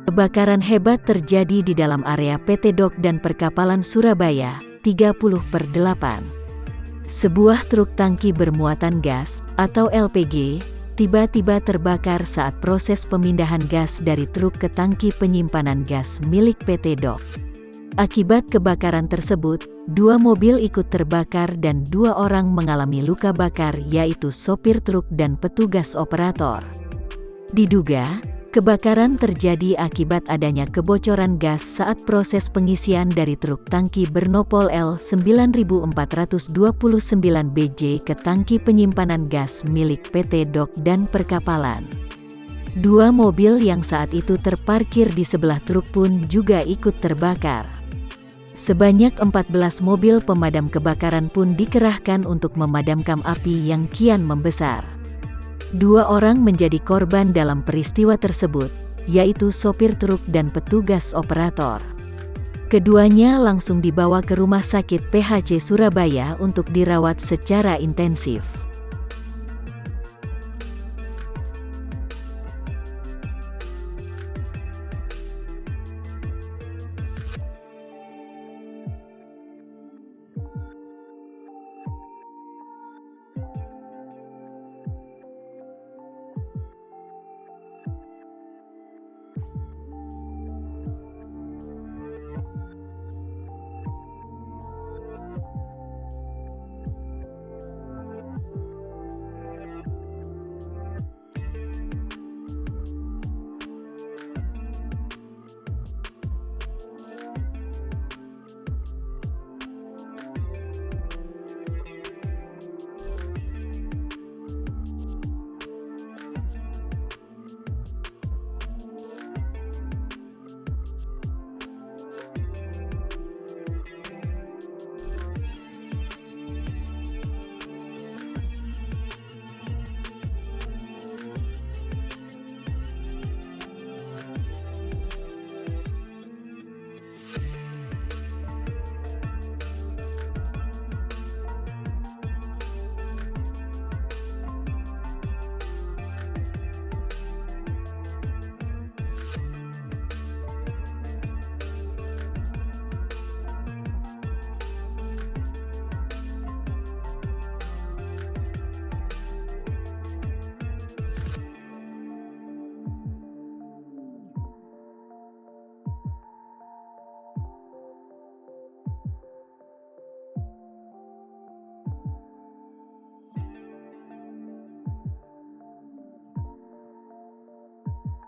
Kebakaran hebat terjadi di dalam area PT Dok dan Perkapalan Surabaya, 30/8. Sebuah truk tangki bermuatan gas, atau LPG, tiba-tiba terbakar saat proses pemindahan gas dari truk ke tangki penyimpanan gas milik PT Dok. Akibat kebakaran tersebut, 2 mobil ikut terbakar dan 2 orang mengalami luka bakar, yaitu sopir truk dan petugas operator. Diduga, kebakaran terjadi akibat adanya kebocoran gas saat proses pengisian dari truk tangki bernopol L9429BJ ke tangki penyimpanan gas milik PT Dok dan Perkapalan. 2 mobil yang saat itu terparkir di sebelah truk pun juga ikut terbakar. Sebanyak 14 mobil pemadam kebakaran pun dikerahkan untuk memadamkan api yang kian membesar. 2 orang menjadi korban dalam peristiwa tersebut, yaitu sopir truk dan petugas operator. Keduanya langsung dibawa ke Rumah Sakit PHC Surabaya untuk dirawat secara intensif.